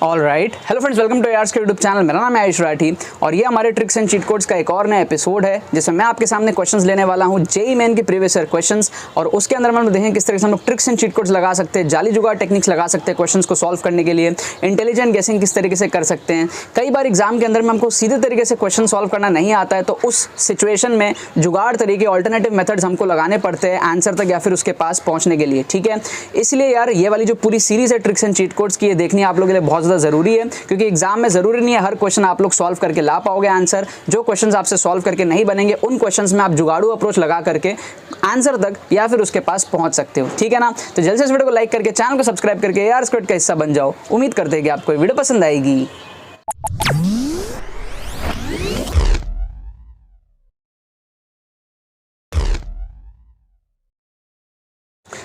Alright, hello friends, welcome to यार्स के YouTube channel. मेरा नाम है आयुष राठी और ये हमारे ट्रिक्स एंड चीट कोड्स का एक और नया एपिसोड है जिसमें मैं आपके सामने क्वेश्चंस लेने वाला हूँ जेईई मेन के प्रीवियस ईयर क्वेश्चंस, और उसके अंदर हम देखेंगे किस तरह से हम लोग ट्रिक्स एंड चीट कोड्स लगा सकते हैं, जाली जुगाड़ टेक्निक्स लगा सकते हैं क्वेश्चंस को सॉल्व करने के लिए, इंटेलिजेंट गेसिंग किस तरीके से कर सकते हैं। कई बार एग्जाम के अंदर में हमको सीधे तरीके से क्वेश्चन सॉल्व करना नहीं आता है, तो उस सिचुएशन में जुगाड़ तरीके, ऑल्टरनेटिव मेथड्स हमको लगाने पड़ते हैं आंसर तक या फिर उसके पास पहुंचने के लिए। ठीक है, इसलिए यार ये वाली जो पूरी सीरीज है ट्रिक्स एंड चीट कोड्स की, ये देखनी आप लोगों के लिए बहुत ज़्यादा ज़रूरी है, क्योंकि एग्जाम में ज़रूरी नहीं है हर क्वेश्चन आप लोग सॉल्व करके ला पाओगे आंसर। जो क्वेश्चंस आपसे सॉल्व करके नहीं बनेंगे उन क्वेश्चंस में आप जुगाड़ू अप्रोच लगा करके आंसर तक या फिर उसके पास पहुंच सकते हो। ठीक है ना, तो जल्दी से इस वीडियो को लाइक करके चैनल को सब्सक्राइब करके यार स्क्वाड का हिस्सा बन जाओ। उम्मीद करते हैं कि आपको ये वीडियो पसंद आएगी।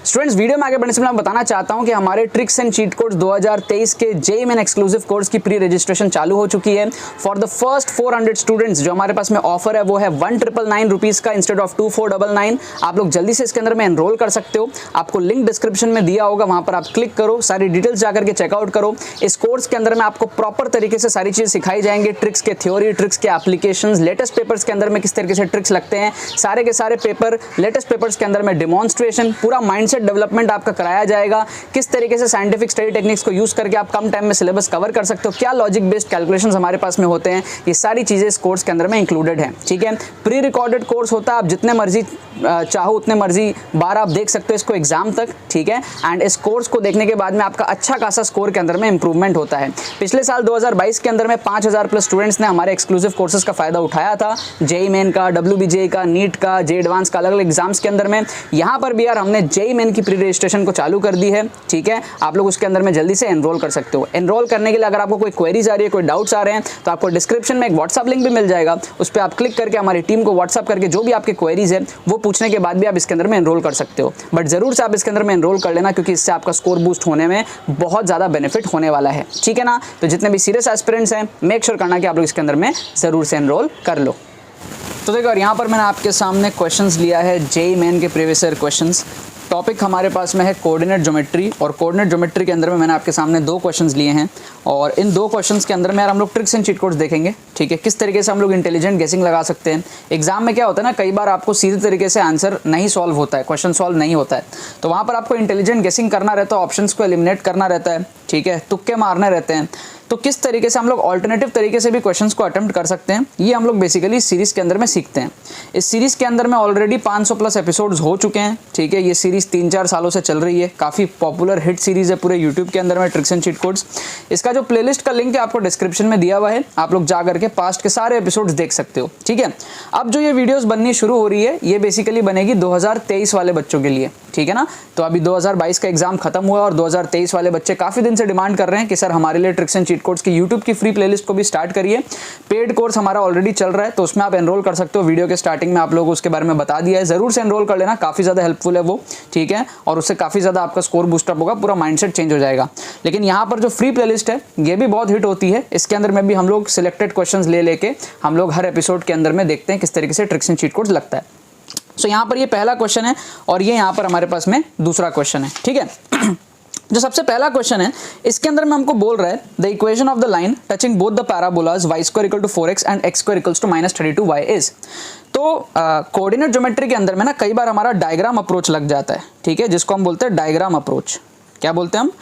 स्टूडेंट्स, वीडियो में आगे बढ़ने से मैं बताना चाहता हूं कि हमारे ट्रिक्स एंड चीट कोड्स 2023 के जेईई मेन एक्सक्लूसिव कोर्स की प्री रजिस्ट्रेशन चालू हो चुकी है। फॉर द फर्स्ट 400 स्टूडेंट्स जो हमारे पास में ऑफर है वो है 1999 रुपीज़ का इंस्टेड ऑफ 2499। आप लोग जल्दी से इसके अंदर में एनरोल कर सकते हो। आपको लिंक डिस्क्रिप्शन में दिया होगा, वहां पर आप क्लिक करो, सारी डिटेल्स जाकर के चेकआउट करो। इस कोर्स के अंदर में आपको प्रॉपर तरीके से सारी चीज़ सिखाई जाएंगी, ट्रिक्स के थ्योरी, ट्रिक्स के एप्लीकेशंस, लेटेस्ट पेपर्स के अंदर में किस तरीके से ट्रिक्स लगते हैं, सारे के सारे पेपर, लेटेस्ट पेपर्स के अंदर में डिमॉन्स्ट्रेशन, पूरा माइंडसेट डेवलपमेंट आपका कराया जाएगा। किस तरीके से साइंटिफिक स्टडी टेक्निक्स को यूज करके आप कम टाइम में सिलेबस कवर कर सकते हो, क्या लॉजिक बेस्ड कैलकुलेशंस हमारे पास में होते हैं, ये सारी चीजें इस कोर्स के अंदर में इंक्लूडेड है। ठीक है, प्री रिकॉर्डेड कोर्स होता है, आप जितने मर्जी चाहो उतने मर्जी बार आप देख सकते हो इसको एग्जाम तक। ठीक है, एंड इस कोर्स को देखने के बाद में आपका अच्छा खासा स्कोर के अंदर में इंप्रूवमेंट होता है। पिछले साल 2022 के अंदर में 5000 प्लस स्टूडेंट्स ने हमारे एक्सक्लूसिव कोर्सेज का फायदा उठाया था, जेईई मेन का, WBJ का, नीट का, जे एडवांस का, अलग अलग एग्जाम्स के अंदर में। यहाँ पर भी यार हमने जेईई मेन की प्री रजिस्ट्रेशन को चालू कर दी है। ठीक है, आप लोग उसके अंदर में जल्दी से एनरोल कर सकते हो। एनरोल करने के लिए अगर आपको कोई क्वेरीज आ रही है, कोई डाउट्स आ रहे हैं, तो आपको डिस्क्रिप्शन में एक व्हाट्सएप लिंक भी मिल जाएगा, उस पर आप क्लिक करके हमारी टीम को व्हाट्सएप करके जो भी आपके क्वेरीज है वो पूछने के बाद भी आप इसके अंदर में एनरोल कर सकते हो। बट जरूर से आप इसके अंदर में एनरोल कर लेना, क्योंकि इससे आपका स्कोर बूस्ट होने में बहुत ज्यादा बेनिफिट होने वाला है। ठीक है ना, तो जितने भी सीरियस एस्पिरेंट्स हैं मेक श्योर करना कि आप लोग इसके अंदर में जरूर से एनरोल कर लो। तो देखो, और यहाँ पर मैंने आपके सामने क्वेश्चंस लिया है जेईई मेन के प्रीवियस ईयर क्वेश्चंस। टॉपिक हमारे पास में है कोऑर्डिनेट ज्योमेट्री, और कोऑर्डिनेट ज्योमेट्री के अंदर में मैंने आपके सामने दो क्वेश्चंस लिए हैं, और इन दो क्वेश्चंस के अंदर में यार हम लोग ट्रिक्स एंड चीट कोड्स देखेंगे। ठीक है, किस तरीके से हम लोग इंटेलिजेंट गेसिंग लगा सकते हैं। एग्जाम में क्या होता है ना, कई बार आपको सीधे तरीके से आंसर नहीं सॉल्व होता है, क्वेश्चन सॉल्व नहीं होता है, तो वहाँ पर आपको इंटेलिजेंट गेसिंग करना रहता है, ऑप्शंस को एलिमिनेट करना रहता है। ठीक है, तुक्के मारने रहते हैं, तो किस तरीके से हम लोग ऑल्टरनेटिव तरीके से भी क्वेश्चंस को अटेम्प्ट कर सकते हैं, ये हम लोग बेसिकली इस सीरीज के अंदर में सीखते हैं। इस सीरीज के अंदर में ऑलरेडी 500 प्लस एपिसोड्स हो चुके हैं। ठीक है, ये सीरीज 3-4 सालों से चल रही है, काफ़ी पॉपुलर हिट सीरीज है पूरे यूट्यूब के अंदर में, ट्रिक्स एंड चीट कोड्स। इसका जो प्लेलिस्ट का लिंक है आपको डिस्क्रिप्शन में दिया हुआ है, आप लोग जा करके पास्ट के सारे एपिसोड्स देख सकते हो। ठीक है, अब जो ये वीडियोस बननी शुरू हो रही है ये बेसिकली बनेगी 2023 वाले बच्चों के लिए। ठीक है ना, तो अभी 2022 का एग्जाम खत्म हुआ और 2023 वाले बच्चे काफ़ी दिन से डिमांड कर रहे हैं कि सर हमारे लिए ट्रिक्स एंड चीट कोड्स की यूट्यूब की फ्री प्लेलिस्ट को भी स्टार्ट करिए। पेड कोर्स हमारा ऑलरेडी चल रहा है, तो उसमें आप एनरोल कर सकते हो। वीडियो के स्टार्टिंग में आप लोगों को उसके बारे में बता दिया है, जरूर से एनरोल कर लेना, काफ़ी ज़्यादा हेल्पफुल है वो। ठीक है, और उससे काफ़ी ज़्यादा आपका स्कोर बूस्टअप होगा, पूरा माइंडसेट चेंज हो जाएगा। लेकिन यहाँ पर जो फ्री प्लेलिस्ट है ये भी बहुत हिट होती है, इसके अंदर में भी हम लोग सिलेक्टेड क्वेश्चंस ले लेके हम लोग हर एपिसोड के अंदर में देखते हैं किस तरीके से ट्रिक्स एंड चीट कोड्स लगता है। सो यहाँ पर ये पहला क्वेश्चन है और ये यहाँ पर हमारे पास में दूसरा क्वेश्चन है। ठीक है, जो सबसे पहला क्वेश्चन है इसके अंदर में हमको बोल रहा है the equation of the line touching both the parabolas y² = 4x and x² = -32y is. तो कोऑर्डिनेट ज्योमेट्री के अंदर में ना कई बार हमारा डायग्राम अप्रोच लग जाता है। ठीक है, जिसको हम बोलते हैं डायग्राम अप्रोच। क्या बोलते हैं हम?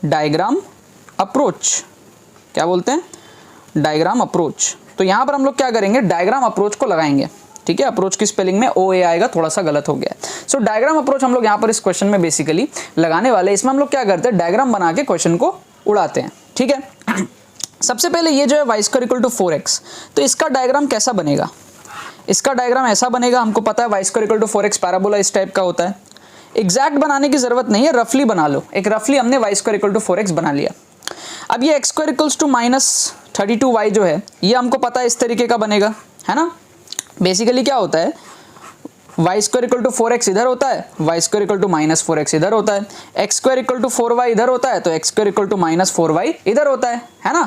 Diagram approach. क्या बोलते हैं? Diagram approach. तो यहाँ पर हम लोग क्या करेंगे, डायग्राम अप्रोच को लगाएंगे। ठीक है, अप्रोच की स्पेलिंग में OA आएगा, थोड़ा सा गलत हो गया है। सो डायग्राम अप्रोच हम लोग यहाँ पर इस क्वेश्चन में बेसिकली लगाने वाले हैं। इसमें हम लोग क्या करते हैं, डायग्राम बना के क्वेश्चन को उड़ाते हैं। ठीक है, सबसे पहले ये जो है y² = 4x, तो इसका डायग्राम कैसा बनेगा? इसका डायग्राम ऐसा बनेगा, हमको पता है y² = 4x पैराबोला इस टाइप का होता है। एग्जैक्ट बनाने की जरूरत नहीं है, रफली बना लो। एक रफली हमने y² = 4x बना लिया। अब ये x² = -32y जो है ये हमको पता है इस तरीके का बनेगा, है ना। बेसिकली क्या होता है, y² = 4x इधर होता है, y² = -4x इधर होता है, x² = 4y इधर होता है, तो x² = -4y इधर होता है ना।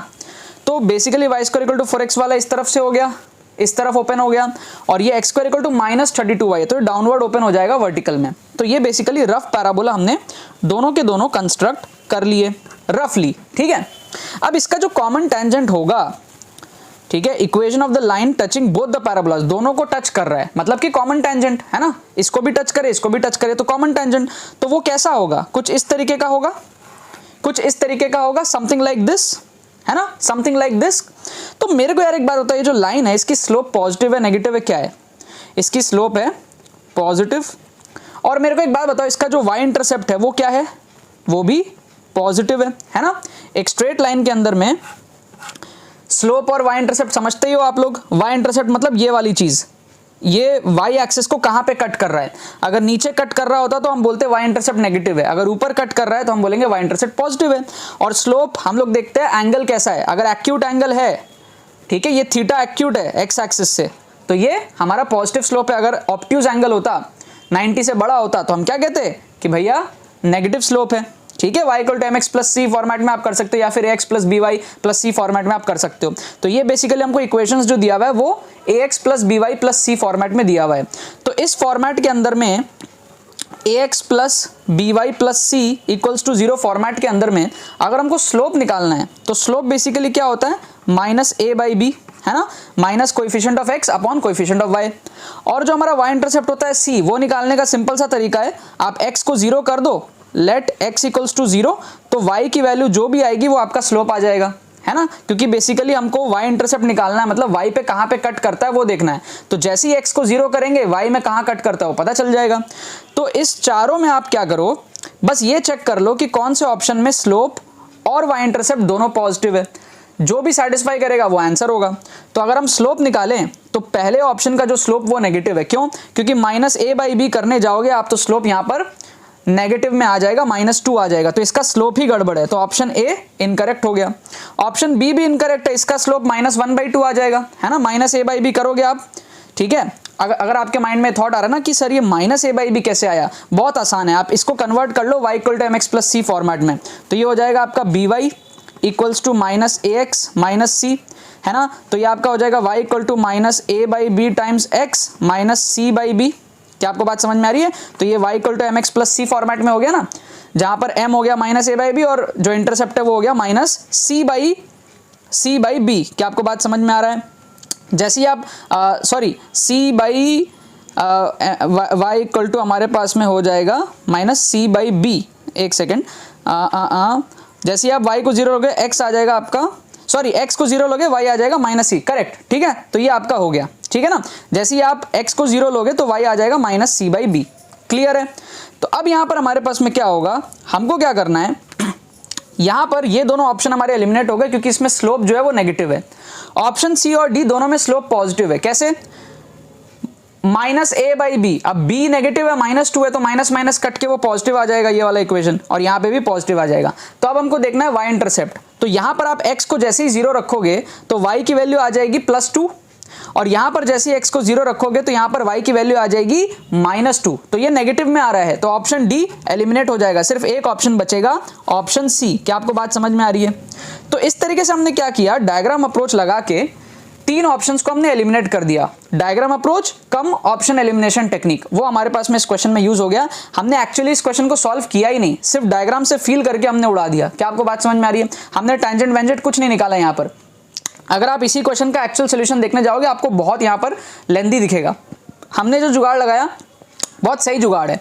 तो बेसिकली y² = 4x वाला इस तरफ से हो गया, इस तरफ ओपन हो गया, और ये x² = -32y, तो डाउनवर्ड ओपन हो जाएगा वर्टिकल में। तो ये बेसिकली रफ पैराबोला हमने दोनों के दोनों कंस्ट्रक्ट कर लिए रफली। ठीक है, अब इसका जो कॉमन टेंजेंट होगा, ठीक है, equation of the line touching both the parabolas, दोनों को टच कर रहा है, मतलब कि कॉमन टेंजेंट है ना, इसको भी टच करे इसको भी टच करे तो कॉमन टेंजेंट। तो वो कैसा होगा, कुछ इस तरीके का होगा, कुछ इस तरीके का होगा, समथिंग लाइक दिस, है ना, समथिंग लाइक दिस। तो मेरे को यार एक बात होता है, ये जो लाइन है इसकी स्लोप पॉजिटिव है नेगेटिव है, क्या है, इसकी स्लोप है पॉजिटिव। और मेरे को एक बात बताओ, इसका जो वाई इंटरसेप्ट है वो क्या है, वो भी पॉजिटिव है ना। एक स्ट्रेट लाइन के अंदर में स्लोप और वाई इंटरसेप्ट समझते ही हो आप लोग। वाई इंटरसेप्ट मतलब ये वाली चीज, ये वाई एक्सिस को कहां पे कट कर रहा है। अगर नीचे कट कर रहा होता तो हम बोलते वाई इंटरसेप्ट नेगेटिव है, अगर ऊपर कट कर रहा है तो हम बोलेंगे वाई इंटरसेप्ट पॉजिटिव है। और स्लोप हम लोग देखते हैं एंगल कैसा है, अगर एक्यूट एंगल है, ठीक है, ये थीटा एक्यूट है एक्स एक्सिस से, तो ये हमारा पॉजिटिव स्लोप है। अगर ऑब्ट्यूज एंगल होता 90 से बड़ा होता तो हम क्या कहते कि भैया नेगेटिव स्लोप है, ठीक है। y = mx + c फॉर्मेट में आप कर सकते हो, या फिर ax + by + c फॉर्मेट में आप कर सकते हो। तो ये बेसिकली हमको इक्वेशंस जो दिया हुआ है वो ax + by + c फॉर्मेट में दिया हुआ है। तो इस फॉर्मेट के अंदर में ax + by + c = 0 फॉर्मेट के अंदर में अगर हमको स्लोप निकालना है तो स्लोप बेसिकली क्या होता है, -a/b, है ना, minus coefficient of x upon coefficient of y। और जो हमारा y इंटरसेप्ट होता है c, वो निकालने का सिंपल सा तरीका है, आप x को 0 कर दो, लेट x = 0, तो y की वैल्यू जो भी आएगी वो आपका स्लोप आ जाएगा, है ना, क्योंकि बेसिकली हमको y इंटरसेप्ट निकालना है, मतलब y पे कहां पे कट करता है वो देखना है। तो जैसे ही x को 0 करेंगे y में कहां कट करता है वो पता चल जाएगा। तो इस चारों में आप क्या करो, बस ये चेक कर लो कि कौन से ऑप्शन में स्लोप और y इंटरसेप्ट दोनों पॉजिटिव है, जो भी सेटिस्फाई करेगा वो आंसर होगा। तो अगर हम स्लोप निकालें तो पहले ऑप्शन का जो स्लोप वो नेगेटिव है, क्यों, क्योंकि -a/b करने जाओगे आप तो स्लोप यहां पर नेगेटिव में आ जाएगा, -2 आ जाएगा, तो इसका स्लोप ही गड़बड़ है, तो ऑप्शन ए इनकरेक्ट हो गया। ऑप्शन बी भी इनकरेक्ट है, इसका स्लोप -1/2 आ जाएगा, है ना, -a/b करोगे आप, ठीक है। अगर आपके माइंड में थॉट आ रहा है ना कि सर ये -a/b कैसे आया, बहुत आसान है, आप इसको कन्वर्ट कर लो y = mx + c फॉर्मेट में, तो ये हो जाएगा आपका by = -ax - c, है ना। तो ये आपका हो जाएगा y = -a/b times x - c/b। क्या आपको बात समझ में आ रही है। तो ये y = mx + c फॉर्मेट में हो गया ना, जहां पर m हो गया -a/b और जो इंटरसेप्ट है वो हो गया -c/b। क्या आपको बात समझ में आ रहा है। जैसे ही आप y = हमारे पास में हो जाएगा -c/b, एक सेकेंड, जैसे ही आप y को 0 लोगे x आ जाएगा आपका, x को 0 लोगे y आ जाएगा -c, करेक्ट, ठीक है। तो ये आपका हो गया, ठीक है ना। जैसे ही आप x को 0 लोगे तो y आ जाएगा -c/b, क्लियर है। तो अब यहां पर हमारे पास में क्या होगा, हमको क्या करना है, यहां पर ये दोनों ऑप्शन हमारे एलिमिनेट हो गए क्योंकि इसमें स्लोप जो है वो नेगेटिव है। ऑप्शन सी और डी दोनों में स्लोप पॉजिटिव है, कैसे, -a/b, अब b नेगेटिव है, -2 है, तो माइनस माइनस कट के वो पॉजिटिव आ जाएगा, ये वाला इक्वेशन, और यहाँ पे भी पॉजिटिव आ जाएगा। तो अब हमको देखना है y इंटरसेप्ट, तो यहाँ पर आप x को जैसे ही 0 रखोगे तो y की वैल्यू आ जाएगी +2, और यहाँ पर जैसे ही x को 0 रखोगे तो यहाँ पर y की वैल्यू आ जाएगी -2, तो ये नेगेटिव में आ रहा है, तो ऑप्शन डी एलिमिनेट हो जाएगा, सिर्फ एक ऑप्शन बचेगा, ऑप्शन सी। क्या आपको बात समझ में आ रही है। तो इस तरीके से हमने क्या किया, डायग्राम अप्रोच लगा के 3 ऑप्शंस को हमने एलिमिनेट कर दिया। डायग्राम अप्रोच कम ऑप्शन एलिमिनेशन टेक्निक, वो हमारे पास में इस क्वेश्चन में यूज हो गया। हमने एक्चुअली इस क्वेश्चन को सॉल्व किया ही नहीं, सिर्फ डायग्राम से फील करके हमने उड़ा दिया। क्या आपको बात समझ में आ रही है। हमने टेंजेंट वेंजेंट कुछ नहीं निकाला यहाँ पर। अगर आप इसी क्वेश्चन का एक्चुअल सोल्यूशन देखने जाओगे आपको बहुत यहाँ पर लेंदी दिखेगा। हमने जो जुगाड़ लगाया बहुत सही जुगाड़ है।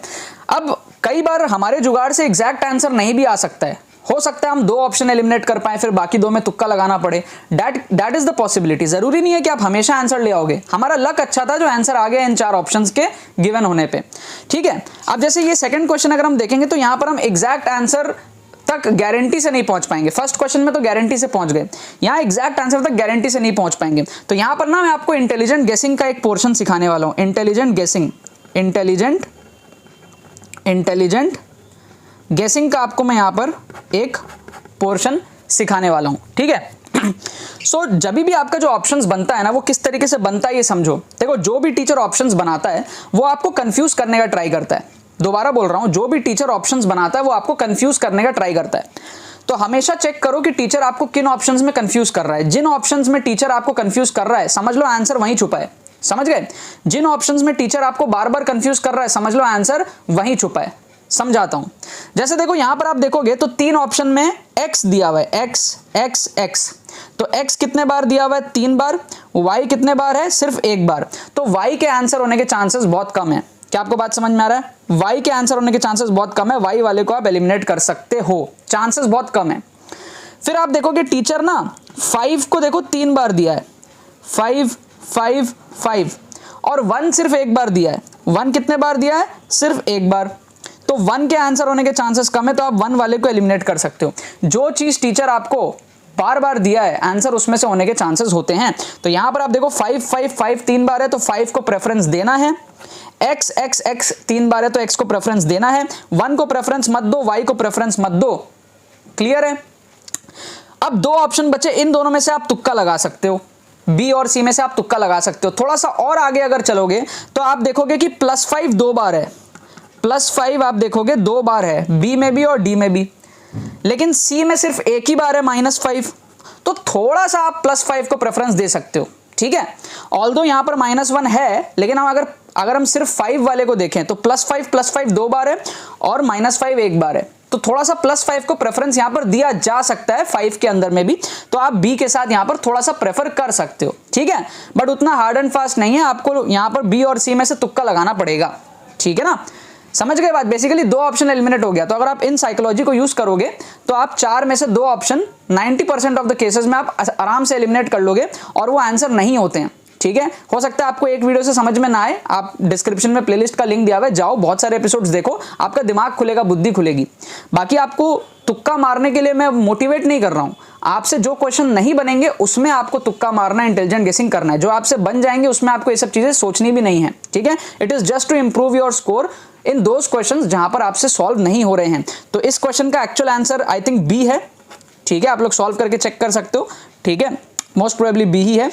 अब कई बार हमारे जुगाड़ से एग्जैक्ट आंसर नहीं भी आ सकता है, हो सकता है हम 2 ऑप्शन एलिमिनेट कर पाए, फिर बाकी 2 में तुक्का लगाना पड़े। That is the possibility. जरूरी नहीं है कि आप हमेशा आंसर ले आओगे। हमारा लक अच्छा था जो आंसर आ गया इन 4 ऑप्शंस के गिवन होने पे, ठीक है। अब जैसे ये सेकंड क्वेश्चन अगर हम देखेंगे तो यहां पर हम एग्जैक्ट आंसर तक गारंटी से नहीं पहुंच पाएंगे। फर्स्ट क्वेश्चन में तो गारंटी से पहुंच गए, यहां एग्जैक्ट आंसर तक गारंटी से नहीं पहुंच पाएंगे। तो यहां पर ना मैं आपको इंटेलिजेंट गेसिंग का एक पोर्शन सिखाने वाला हूं। इंटेलिजेंट गेसिंग का आपको मैं यहां पर एक पोर्शन सिखाने वाला हूं, ठीक है। सो जब भी आपका जो ऑप्शंस बनता है ना वो किस तरीके से बनता है ये समझो। देखो जो भी टीचर ऑप्शंस बनाता है वो आपको कंफ्यूज करने का ट्राई करता है। दोबारा बोल रहा हूं, जो भी टीचर ऑप्शंस बनाता है वो आपको कंफ्यूज करने का ट्राई करता है। तो हमेशा चेक करो कि टीचर आपको किन ऑप्शंस में कंफ्यूज कर रहा है। जिन ऑप्शंस में टीचर आपको कंफ्यूज कर रहा है समझ लो आंसर वहीं छुपा है, समझ गए। जिन ऑप्शंस में टीचर आपको बार बार कंफ्यूज कर रहा है समझ लो आंसर वहीं छुपा है। समझाता हूं। जैसे देखो यहां पर आप देखोगे तो 3 ऑप्शन में x दिया हुआ है, x। तो x कितने बार दिया हुआ है? 3 बार। y कितने बार है? सिर्फ 1 बार। तो y के आंसर होने के चांसेस बहुत कम है। क्या आपको बात समझ में आ रहा है? y के आंसर होने के चांसेस बहुत कम है, y वाले को आप एलिमिनेट कर सकते हो, चांसेस बहुत कम है। फिर आप देखोगे टीचर ना 5 को देखो 3 बार दिया है, 5 5 5, और 1 सिर्फ 1 बार दिया है। 1 कितने बार दिया है? सिर्फ 1 बार। तो 1 के आंसर होने के चांसेस कम है, तो आप 1 वाले को एलिमिनेट कर सकते हो। जो चीज टीचर आपको बार बार दिया है आंसर उसमें से होने के चांसेस होते हैं। तो यहां पर आप देखो 5 5 5 3 बार है तो 5 को प्रेफरेंस देना है, x x x 3 बार है तो x को प्रेफरेंस देना है, 1 को प्रेफरेंस मत दो, y को प्रेफरेंस मत दो। क्लियर है? अब 2 ऑप्शन बचे, इन दोनों में से आप तुक्का लगा सकते हो, बी और सी में से आप तुक्का लगा सकते हो। थोड़ा सा और आगे अगर चलोगे तो आप देखोगे कि +5 2 बार है, +5 आप देखोगे 2 बार है बी में भी और डी में भी, लेकिन सी में सिर्फ 1 ही बार है -5। तो थोड़ा सा आप +5 को प्रेफरेंस दे सकते हो, ठीक है। ऑल्दो यहां पर -1 है, लेकिन हम अगर हम सिर्फ 5 वाले को देखें तो +5 2 बार है और -5 1 बार है, तो थोड़ा सा +5 को प्रेफरेंस यहां पर दिया जा सकता है 5 के अंदर में भी। तो आप बी के साथ यहां पर थोड़ा सा प्रेफर कर सकते हो, ठीक है, बट उतना हार्ड एंड फास्ट नहीं है, आपको यहां पर बी और सी में से तुक्का लगाना पड़ेगा, ठीक है ना। समझ गए बात? बेसिकली 2 ऑप्शन एलिमिनेट हो गया। तो अगर आप इन साइकोलॉजी को यूज करोगे तो आप 4 में से 2 ऑप्शन 90% ऑफ द केसेस में आप आराम से एलिमिनेट कर लोगे और वो आंसर नहीं होते हैं, ठीक है। हो सकता है आपको एक वीडियो से समझ में ना आए, आप डिस्क्रिप्शन में प्लेलिस्ट का लिंक दिया हुआ है, जाओ बहुत सारे एपिसोड्स देखो, आपका दिमाग खुलेगा, बुद्धि खुलेगी। बाकी आपको तुक्का मारने के लिए मैं मोटिवेट नहीं कर रहा हूं, आपसे जो क्वेश्चन नहीं बनेंगे उसमें आपको तुक्का मारना, इंटेलिजेंट गेसिंग करना है। जो आपसे बन जाएंगे उसमें आपको ये सब चीजें सोचनी भी नहीं है, ठीक है। It is just to improve your score in those questions जहां पर आपसे सॉल्व नहीं हो रहे हैं। तो इस क्वेश्चन का actual answer I think B है, ठीक है, आप लोग सॉल्व करके चेक कर सकते हो, ठीक है, मोस्ट प्रोबेबली बी ही है,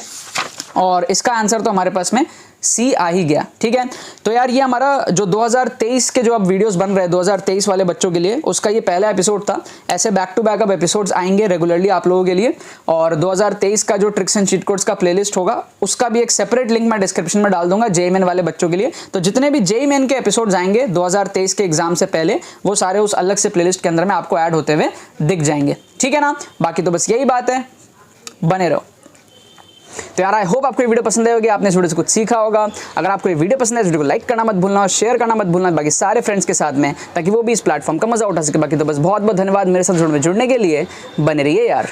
और इसका आंसर तो हमारे पास में सी आ ही गया, ठीक है। तो यार ये हमारा जो 2023 के जो अब वीडियोस बन रहे हैं 2023 वाले बच्चों के लिए, उसका ये पहला एपिसोड था। ऐसे बैक टू बैक अब एपिसोड्स आएंगे रेगुलरली आप लोगों के लिए, और 2023 का जो ट्रिक्स एंड चीट कोड्स का प्लेलिस्ट होगा उसका भी एक सेपरेट लिंक मैं डिस्क्रिप्शन में डाल दूंगा जेईई मेन वाले बच्चों के लिए। तो जितने भी जेईई मेन के एपिसोड्स आएंगे 2023 के एग्जाम से पहले, वो सारे उस अलग से प्लेलिस्ट के अंदर में आपको ऐड होते हुए दिख जाएंगे, ठीक है ना। बाकी तो बस यही बात है, बने रहो। तो यार आई होप आपको ये वीडियो पसंद आई होगी, आपने इस वीडियो से कुछ सीखा होगा। अगर आपको ये वीडियो पसंद है इस वीडियो को लाइक करना मत भूलना और शेयर करना मत भूलना बाकी सारे फ्रेंड्स के साथ में, ताकि वो भी इस प्लेटफॉर्म का मजा उठा सके। बाकी तो बस बहुत बहुत धन्यवाद मेरे साथ जुड़ने के लिए, बने रहिए यार।